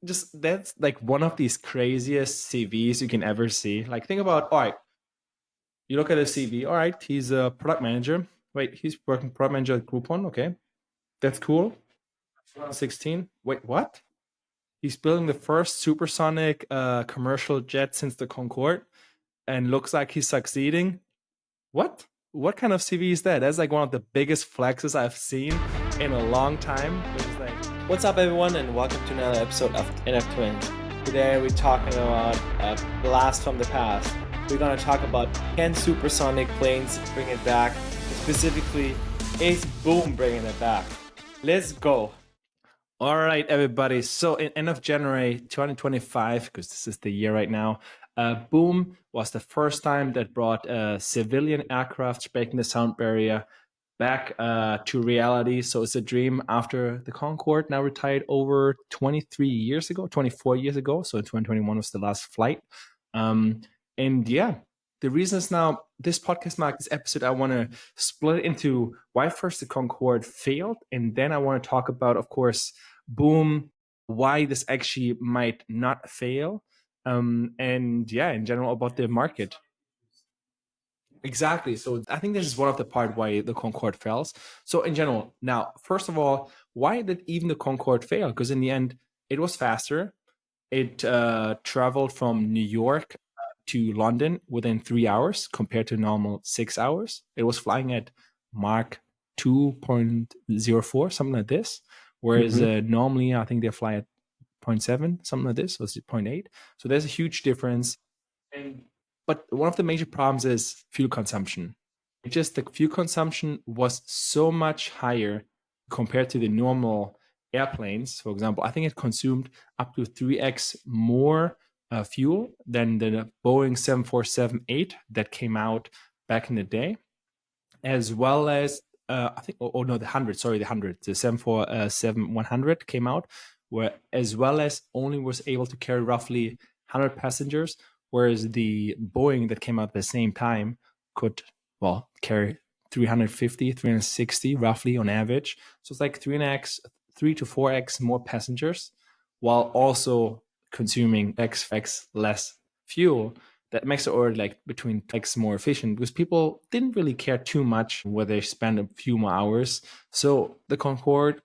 just that's like one of these craziest CVs you can ever see. Like, think about, all right, you look at his CV. All right, he's a product manager. Wait, he's working product manager at Groupon. Okay, that's cool. 16. Wait, what? He's building the first supersonic commercial jet since the Concorde, and looks like he's succeeding. What? What kind of CV is that? That's like one of the biggest flexes I've seen in a long time. It's like, What's up, everyone, and welcome to another episode of NF Twins. Today we're talking about a blast from the past. We're going to talk about can supersonic planes bring it back? Specifically, is Boom bringing it back? Let's go. all right, everybody. So, in end of January 2025, because this is the year right now, Boom was the first time that brought civilian aircraft breaking the sound barrier back to reality. So it's a dream after the Concorde now retired over 23 years ago, 24 years ago. So 2021 was the last flight. And yeah, the reason is now this podcast mark, this episode, I want to split it into why first the Concorde failed. And then I want to talk about, of course, Boom, why this actually might not fail. And yeah, in general about the market. Exactly. So I think this is one of the part why the Concorde fails. So in general, now, first of all, why did even the Concorde fail? Because in the end, it was faster. It traveled from New York to London within 3 hours compared to normal 6 hours. It was flying at Mach 2.04, something like this. Whereas normally, I think they fly at 0.7, something like this, or 0.8. So there's a huge difference. But one of the major problems is fuel consumption. Just the fuel consumption was so much higher compared to the normal airplanes. For example, I think it consumed up to 3x more fuel than the Boeing 747-8 that came out back in the day, as well as I think, the 100, sorry, the 100, the 747-100 came out, where as well as only was able to carry roughly 100 passengers, whereas the Boeing that came out at the same time could, well, carry 350, 360 roughly on average. So it's like 3 to 4x more passengers, while also consuming x less fuel. That makes it already like between x more efficient because people didn't really care too much whether they spend a few more hours. So the Concorde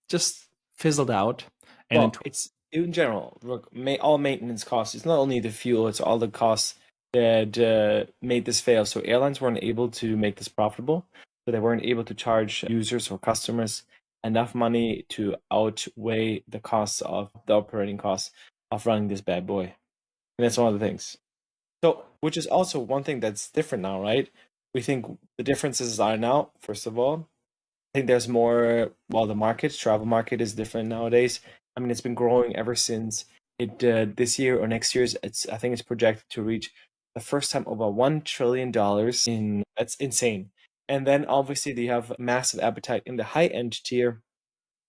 just fizzled out. And Well, it's in general, look, all maintenance costs. It's not only the fuel, it's all the costs that made this fail. So airlines weren't able to make this profitable. So they weren't able to charge users or customers enough money to outweigh the costs of the operating costs of running this bad boy. And that's one of the things. So, which is also one thing that's different now, right? We think the differences are now, first of all, I think there's more, well, the travel market is different nowadays. I mean, it's been growing ever since it this year or next year's. I think it's projected to reach the first time over $1 trillion in, that's insane. And then obviously they have massive appetite in the high end tier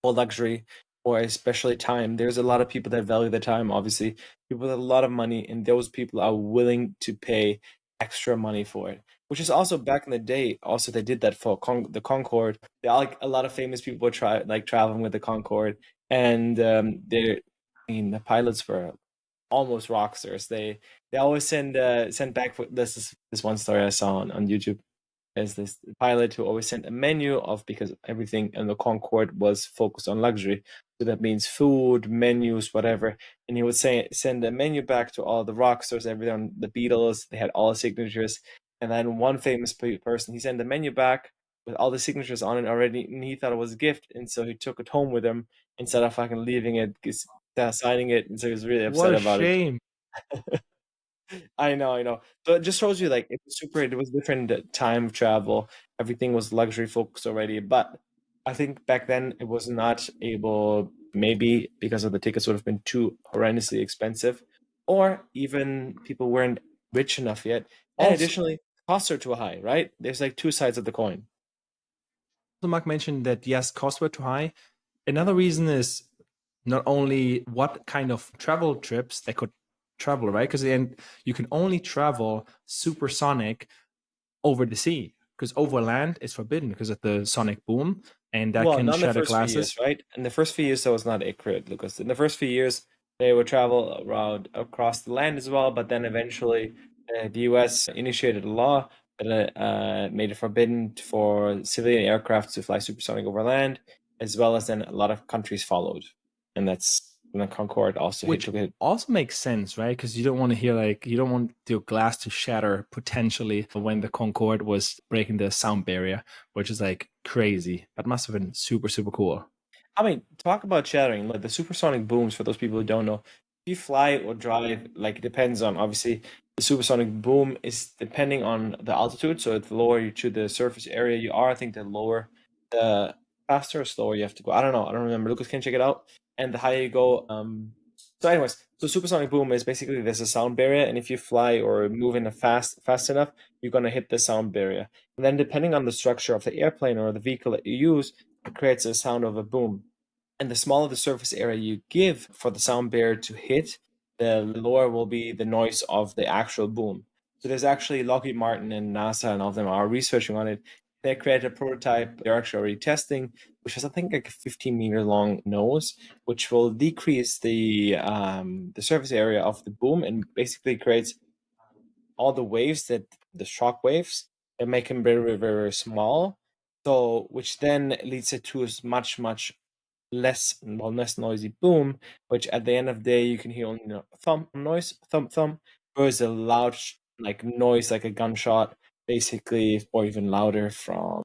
for luxury or especially time. There's a lot of people that value the time, obviously. People with a lot of money, and those people are willing to pay extra money for it. Which is also back in the day, also they did that for the Concorde. Like a lot of famous people were traveling with the Concorde, and I mean, the pilots were almost rock stars. They always send back. This is this one story I saw on YouTube. As this pilot who always sent a menu of, because everything in the Concorde was focused on luxury. So that means food, menus, whatever. And he would send a menu back to all the rock stars, everyone, the Beatles, they had all the signatures. And then one famous person, he sent the menu back with all the signatures on it already, and he thought it was a gift. And so he took it home with him instead of fucking leaving it, signing it. And so he was really upset about it. what a shame. I know. So it just shows you like it was different time of travel. Everything was luxury focused already. But I think back then it was not able, maybe because of the tickets would have been too horrendously expensive, or even people weren't rich enough yet. And Also, additionally, costs are too high, right? There's like two sides of the coin. Mark mentioned that yes, costs were too high. Another reason is not only what kind of travel trips they could travel, right? Because then you can only travel supersonic over the sea. because over land is forbidden because of the sonic boom, and that Well, can not in the shatter first few years, glasses. right? In the first few years, that was not accurate, Lucas. In the first few years, they would travel around across the land as well, but then eventually the US initiated a law that made it forbidden for civilian aircraft to fly supersonic over land, as well as then a lot of countries followed. And that's when the Concorde also Which took it. also makes sense, right? Because you don't want to hear you don't want your glass to shatter potentially when the Concorde was breaking the sound barrier, which is like crazy. That must have been super, super cool. I mean, talk about shattering, like the supersonic booms, for those people who don't know. If you fly or drive, like it depends on, obviously, the supersonic boom is depending on the altitude. So the lower you to the surface area you are, I think the lower, the faster or slower you have to go. I don't know. I don't remember. Lucas can check it out. And the higher you go, so anyways, so supersonic boom is basically there's a sound barrier, and if you fly or move in a fast enough, you're gonna hit the sound barrier. And then depending on the structure of the airplane or the vehicle that you use, it creates a sound of a boom. And the smaller the surface area you give for the sound barrier to hit, the lower will be the noise of the actual boom. So there's actually Lockheed Martin and NASA and all of them are researching on it. They created a prototype they're actually already testing, which has I think like a 15-meter long nose, which will decrease the surface area of the boom and basically creates all the waves that the shock waves and make them very, very, very small. So which then leads it to a much less noisy boom, which at the end of the day you can hear only thump noise, thump thump, versus a loud like noise like a gunshot, basically, or even louder from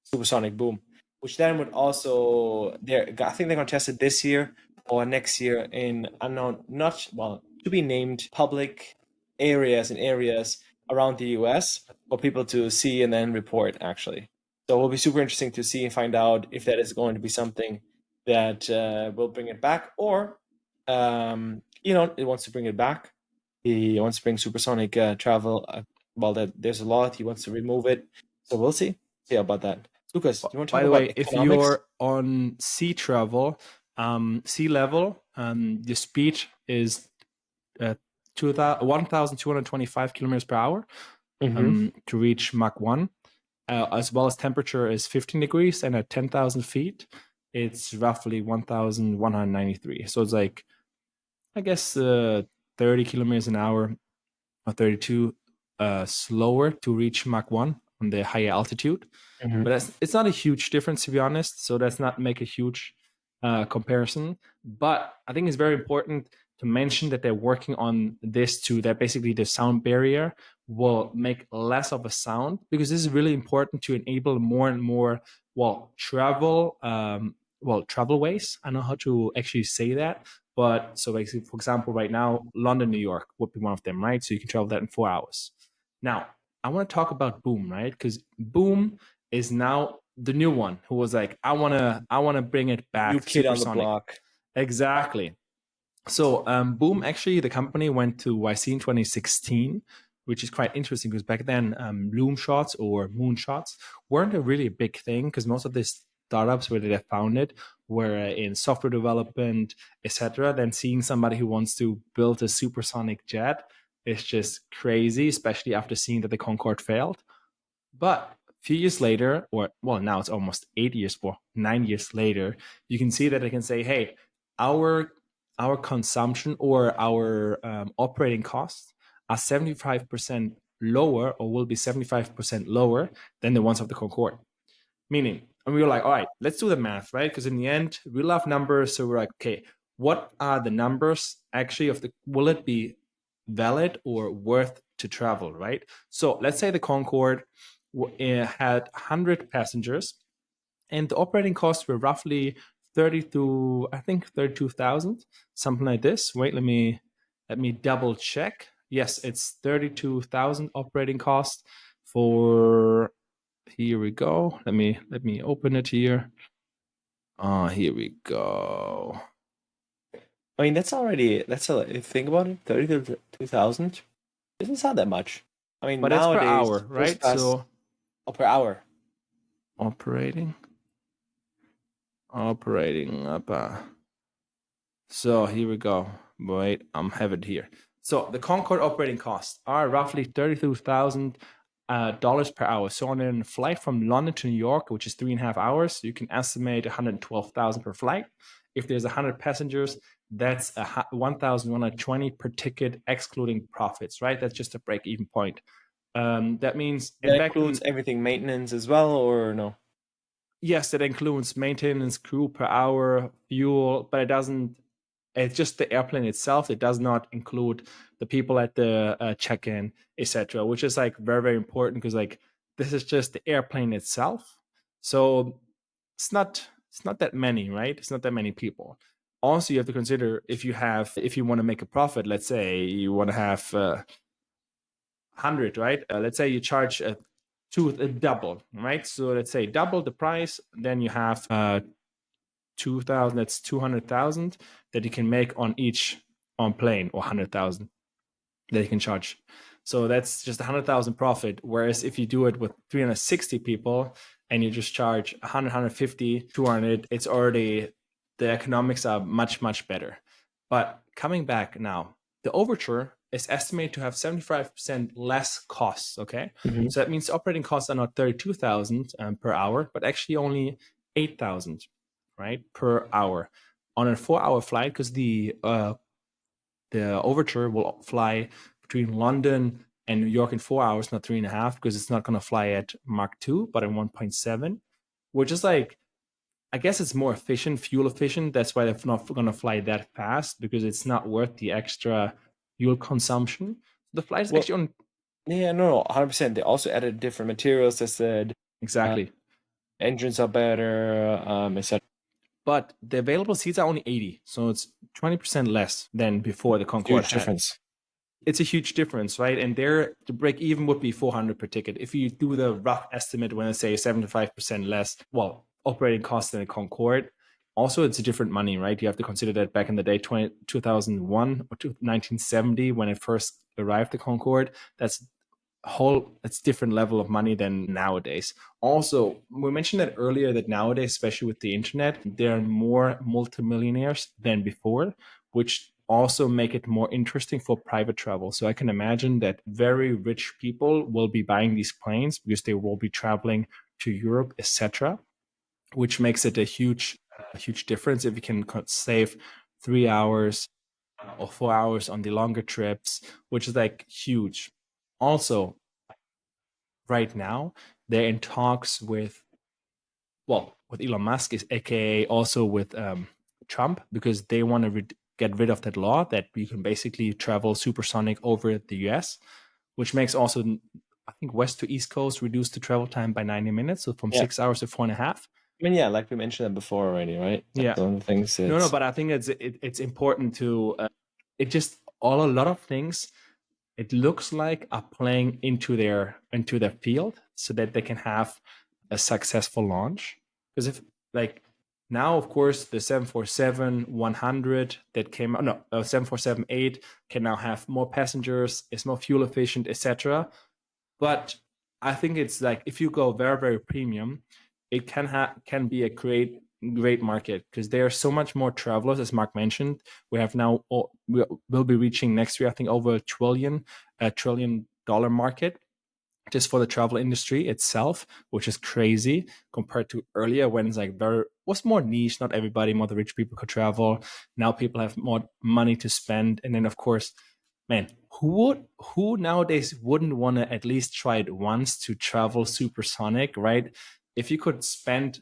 supersonic boom, which then would also I think they're gonna test it this year or next year in unknown, not well to be named public areas and areas around the US for people to see and then report actually. So it will be super interesting to see and find out if that is going to be something that will bring it back, or it wants to bring it back. He wants to bring supersonic travel. Well, that there's a lot. He wants to remove it. So we'll see about that. Lucas, do you want to By talk the about way, if economics? you're on sea travel, sea level, the speed is 1,225 kilometers per hour Mm-hmm. to reach Mach 1, as well as temperature is 15 degrees, and at 10,000 feet, it's roughly 1,193. So it's like, I guess, 30 kilometers an hour or 32 slower to reach Mach 1 on the higher altitude. Mm-hmm. But it's not a huge difference, to be honest. So that's not make a huge comparison. But I think it's very important to mention that they're working on this too. That basically the sound barrier will make less of a sound, because this is really important to enable more and more travel ways. I don't know how to actually say that, but so basically, for example, right now, London, New York would be one of them, right? So you can travel that in 4 hours. Now, I want to talk about Boom, right? Because Boom is now the new one who was like, I wanna bring it New back, kid on the supersonic. block. Exactly. So Boom, actually, the company went to YC in 2016, which is quite interesting because back then loom shots or moon shots weren't a really big thing, because most of the startups where they founded were in software development, etc. Then seeing somebody who wants to build a supersonic jet is just crazy, especially after seeing that the Concorde failed. But a few years later, or well, now it's almost 8 years or 9 years later, you can see that they can say, hey, our our consumption or our operating costs are 75% lower, or will be 75% lower than the ones of the Concorde. Meaning, and we were like, all right, let's do the math, right? Because in the end, we love numbers. So we're like, okay, what are the numbers actually will it be valid or worth to travel, right? So let's say the Concorde had 100 passengers, and the operating costs were roughly 30 to, I think, 32,000, something like this. Wait, let me double check. Yes, it's 32,000 operating costs for, here we go. Let me open it here. Here we go. I mean, that's a if you think about it, 32,000 doesn't sound that much. I mean, But that's per nowadays hour, first right? class So per hour. operating up. So here we go. Wait, have it here. So the Concorde operating costs are roughly 32,000 dollars per hour. So on a flight from London to New York, which is 3.5 hours, you can estimate 112,000 per flight. If there's 100 passengers, that's 1,120 per ticket, excluding profits. Right? That's just a break-even point. That means, and That back includes in, everything maintenance as well, or no? yes, that includes maintenance, crew per hour, fuel, but it doesn't. It's just the airplane itself. It does not include the people at the check-in, etc., which is like very, very important because like this is just the airplane itself. So it's not that many, right? It's not that many people. Also, you have to consider if you want to make a profit. Let's say you want to have 100, right? Let's say you charge a double, right? So let's say double the price, then you have 2,000. That's 200,000 that you can make on each on plane, or 100,000 that you can charge. So that's just 100,000 profit. Whereas if you do it with 360 people and you just charge 100, 150, 200, it's already, the economics are much, much better. But coming back now, the Overture is estimated to have 75% less costs. Okay. Mm-hmm. So that means operating costs are not 32,000 per hour, but actually only 8,000, right, per hour on a 4-hour flight, because the Overture will fly between London and New York in 4 hours, not 3.5, because it's not going to fly at Mach 2, but in 1.7, which is like, I guess it's more efficient, fuel efficient. That's why they're not going to fly that fast, because it's not worth the extra fuel consumption. The flight is Well, actually on. yeah, no, 100%. They also added different materials. They said Exactly. engines are better, etc. But the available seats are only 80. So it's 20% less than before the Concorde Huge had. difference. It's a huge difference, right? And there, the break even would be 400 per ticket. If you do the rough estimate, when I say 75% less, well, operating costs than a Concorde, also it's a different money, right? You have to consider that back in the day, 2001 or 1970, when it first arrived, the Concorde, it's different level of money than nowadays. Also, we mentioned that earlier, that nowadays, especially with the internet, there are more multimillionaires than before, which also make it more interesting for private travel. So I can imagine that very rich people will be buying these planes because they will be traveling to Europe, etc., which makes it a huge difference if you can save 3 hours or 4 hours on the longer trips, which is like huge. Also, right now, they're in talks with Elon Musk, is aka also with Trump, because they want to get rid of that law that you can basically travel supersonic over the US, which makes also, I think, west to east coast reduce the travel time by 90 minutes, so from Yeah. 6 hours to 4.5. I mean, yeah, like we mentioned that before already, right? That's Yeah. one of the things. No, but I think it's important to it just all a lot of things, it looks like, are playing into their field so that they can have a successful launch. Because if, like, now, of course, the 747-100 that came out, no, 747-8 can now have more passengers, is more fuel efficient, etc. But I think it's like, if you go very, very premium, it can be a great market, because there are so much more travelers, as Mark mentioned. We have now, we'll be reaching next year, I think, over $1 trillion market just for the travel industry itself, which is crazy compared to earlier, when it's like was more niche. Not everybody, more the rich people, could travel. Now people have more money to spend, and then of course, man, who nowadays wouldn't want to at least try it once to travel supersonic, right? If you could spend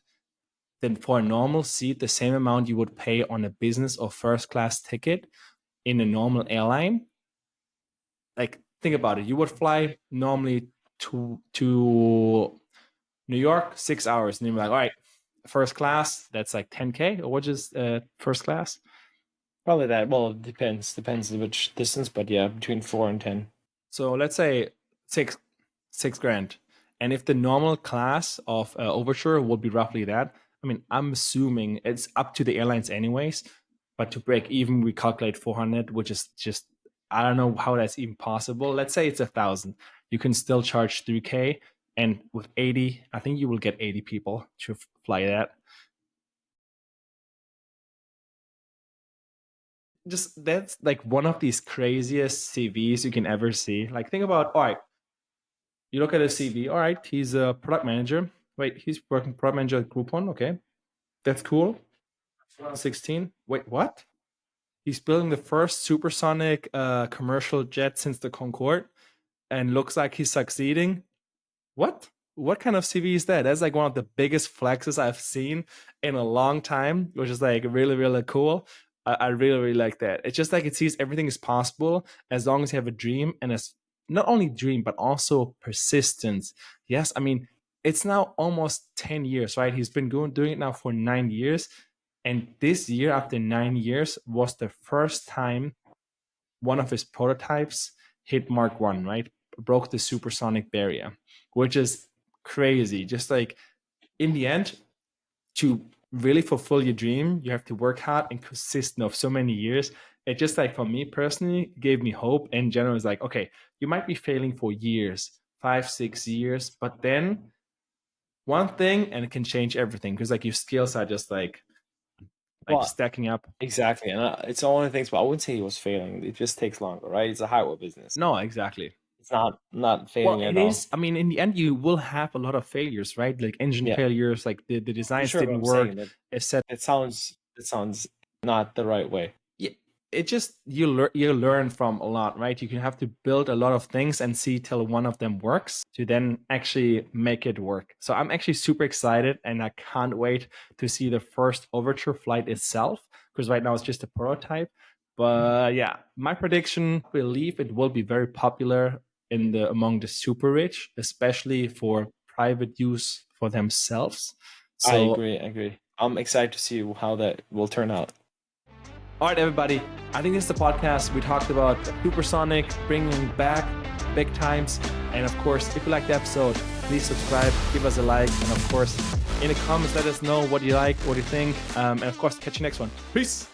then for a normal seat the same amount you would pay on a business or first class ticket in a normal airline, like, think about it. You would fly normally to New York, 6 hours, and you're like, all right, first class, that's like 10K, or what is first class? Probably that. Well, it depends which distance, but yeah, between 4 and 10. So let's say six grand. And if the normal class of Overture would be roughly that, I mean, I'm assuming it's up to the airlines anyways, but to break even, we calculate 400, which is just, I don't know how that's even possible. Let's say it's 1,000. You can still charge 3K. And with 80, I think you will get 80 people to fly that. Just, that's like one of these craziest CVs you can ever see. Like, think about, all right, You look at his CV. All right, he's a product manager. Wait, he's working product manager at Groupon. Okay, that's cool. 2016. Wait, what? He's building the first supersonic commercial jet since the Concorde, and looks like he's succeeding. What? What kind of CV is that? That's like one of the biggest flexes I've seen in a long time, which is like really, really cool. I really, really like that. It's just like it sees everything is possible as long as you have a dream, and as not only dream but also persistence. Yes, I mean it's now almost 10 years, right? He's been doing it now for 9 years, and this year, after 9 years, was the first time one of his prototypes hit Mark 1, right? Broke the supersonic barrier, which is crazy. Just like in the end, to really fulfill your dream, you have to work hard and consistent of so many years. It just like for me personally gave me hope. In general, it's like, okay, you might be failing for years, 5, 6 years, but then one thing and it can change everything because like your skills are just like Well, stacking up. exactly, and it's all one of the things. But I wouldn't say he was failing. It just takes longer, right? It's a hardware business. No, exactly. It's not Well, failing it at all. is. I mean, in the end, you will have a lot of failures, right? Like engine Yeah, failures, like the for designs sure. But didn't I'm work, saying that etc. it sounds not the right way. Yeah, it just you learn from a lot, right? You can have to build a lot of things and see till one of them works to then actually make it work. So I'm actually super excited, and I can't wait to see the first Overture flight itself, because right now it's just a prototype. But yeah, my prediction, believe it will be very popular among the super rich, especially for private use for themselves. I So agree. I agree. I'm excited to see how that will turn out. all right, everybody. I think this is the podcast. We talked about Supersonic, bringing back big times. And of course, if you like the episode, please subscribe, give us a like. And of course, in the comments, let us know what you like, what you think. And of course, catch you next one. Peace.